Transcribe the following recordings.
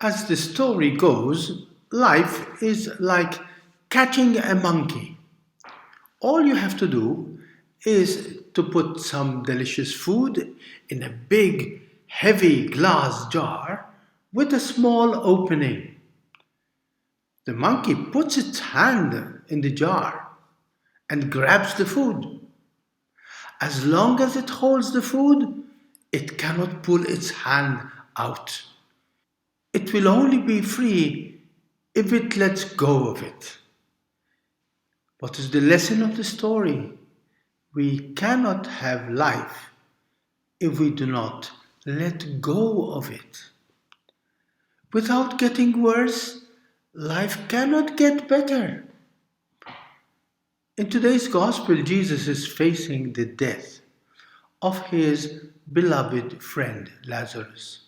As the story goes, life is like catching a monkey. All you have to do is to put some delicious food in a big, heavy glass jar with a small opening. The monkey puts its hand in the jar and grabs the food. As long as it holds the food, it cannot pull its hand out. It will only be free if it lets go of it. What is the lesson of the story? We cannot have life if we do not let go of it. Without getting worse, life cannot get better. In today's gospel, Jesus is facing the death of his beloved friend Lazarus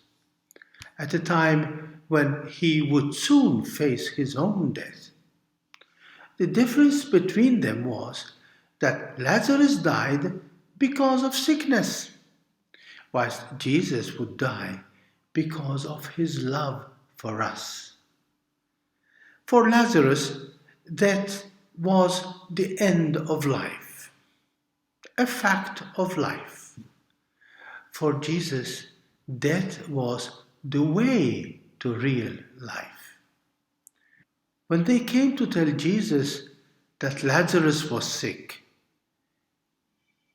at a time when he would soon face his own death. The difference between them was that Lazarus died because of sickness, whilst Jesus would die because of his love for us. For Lazarus, death was the end of life, a fact of life. For Jesus, death was the way to real life. When they came to tell Jesus that Lazarus was sick,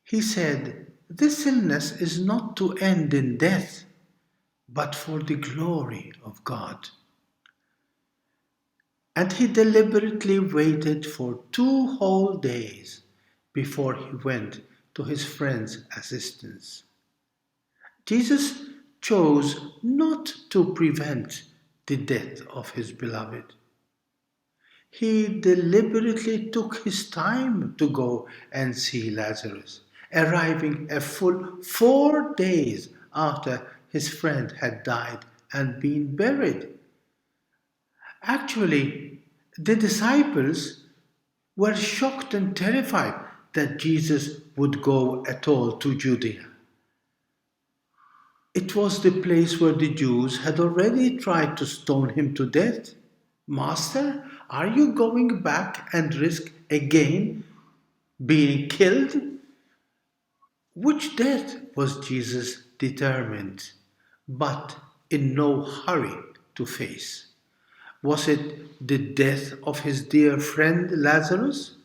he said, "This illness is not to end in death, but for the glory of God." And he deliberately waited for 2 whole days before he went to his friend's assistance. Jesus chose not to prevent the death of his beloved. He deliberately took his time to go and see Lazarus, arriving a full 4 days after his friend had died and been buried. Actually, the disciples were shocked and terrified that Jesus would go at all to Judea. It was the place where the Jews had already tried to stone him to death. "Master, are you going back and risk again being killed?" Which death was Jesus determined, but in no hurry to face? Was it the death of his dear friend Lazarus?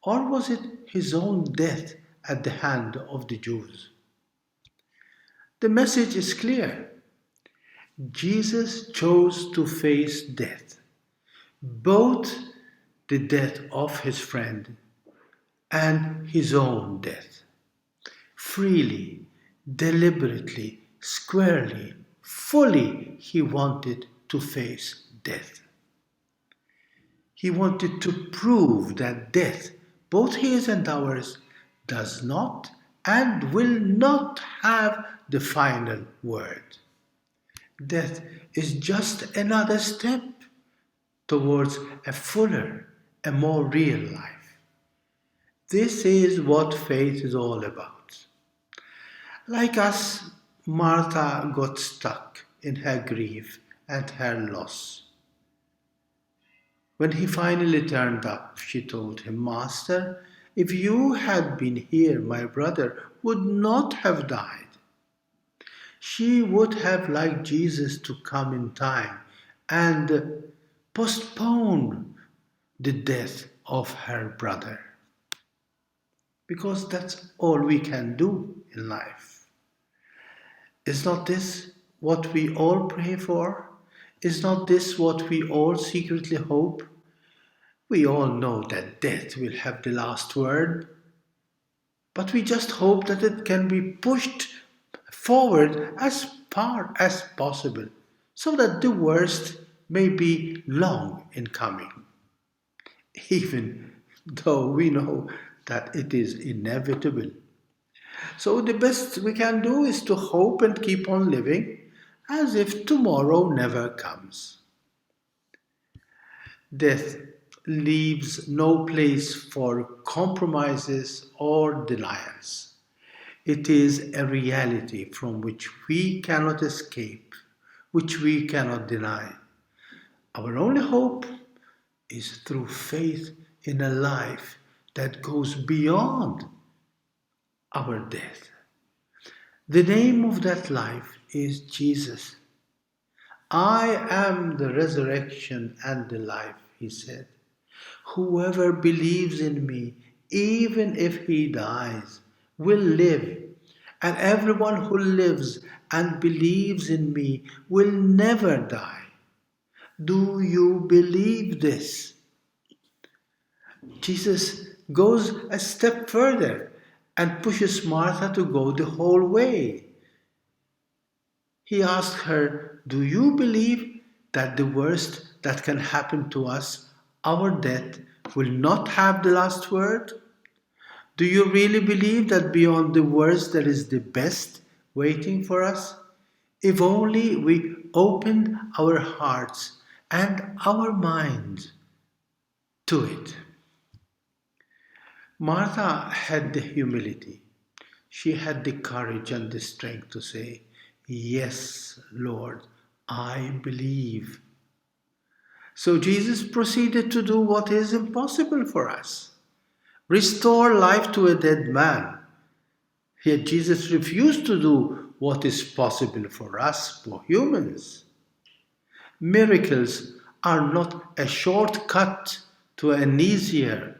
Or was it his own death at the hand of the Jews? The message is clear. Jesus chose to face death, both the death of his friend and his own death. Freely, deliberately, squarely, fully, he wanted to face death. He wanted to prove that death, both his and ours, does not and will not have the final word. Death is just another step towards a fuller, a more real life. This is what faith is all about. Like us, Martha got stuck in her grief and her loss. When he finally turned up, she told him, "Master, if you had been here, my brother would not have died." She would have liked Jesus to come in time and postpone the death of her brother. Because that's all we can do in life. Is not this what we all pray for? Is not this what we all secretly hope? We all know that death will have the last word, but we just hope that it can be pushed forward as far as possible so that the worst may be long in coming, even though we know that it is inevitable. So the best we can do is to hope and keep on living as if tomorrow never comes. Death leaves no place for compromises or denials. It is a reality from which we cannot escape, which we cannot deny. Our only hope is through faith in a life that goes beyond our death. The name of that life is Jesus. I am the resurrection and the life, he said. Whoever believes in me, even if he dies, will live. And everyone who lives and believes in me will never die. Do you believe this? Jesus goes a step further and pushes Martha to go the whole way. He asked her, do you believe that the worst that can happen to us, our death, will not have the last word? Do you really believe that beyond the worst there is the best waiting for us? If only we opened our hearts and our minds to it. Martha had the humility. She had the courage and the strength to say, yes, Lord, I believe. So Jesus proceeded to do what is impossible for us. Restore life to a dead man. Yet Jesus refused to do what is possible for us, for humans. Miracles are not a shortcut to an easier,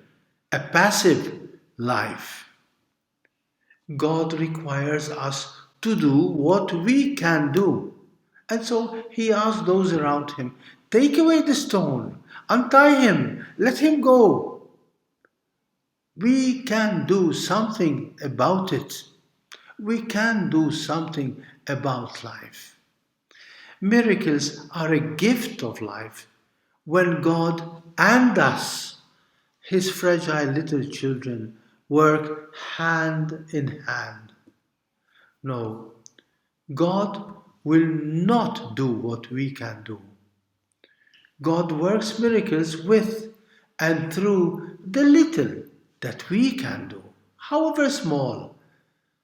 a passive life. God requires us to do what we can do. And so he asked those around him, take away the stone, untie him, let him go. We can do something about it. We can do something about life. Miracles are a gift of life when God and us, his fragile little children, work hand in hand. No, God will not do what we can do. God works miracles with and through the little that we can do, however small,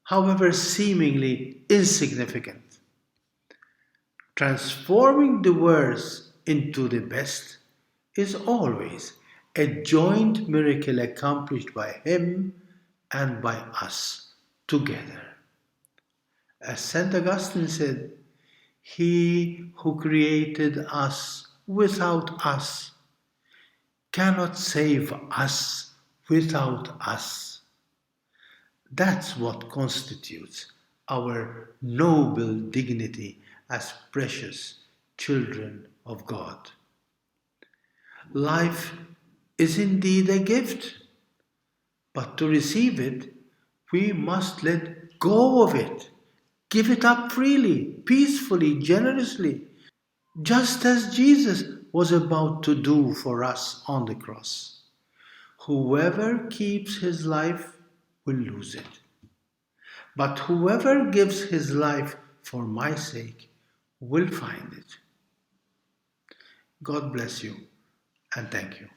however seemingly insignificant. Transforming the worst into the best is always a joint miracle accomplished by him and by us together. As St. Augustine said, he who created us without us cannot save us without us. That's what constitutes our noble dignity as precious children of God. Life is indeed a gift, but to receive it, we must let go of it. Give it up freely, peacefully, generously, just as Jesus was about to do for us on the cross. Whoever keeps his life will lose it. But whoever gives his life for my sake will find it. God bless you and thank you.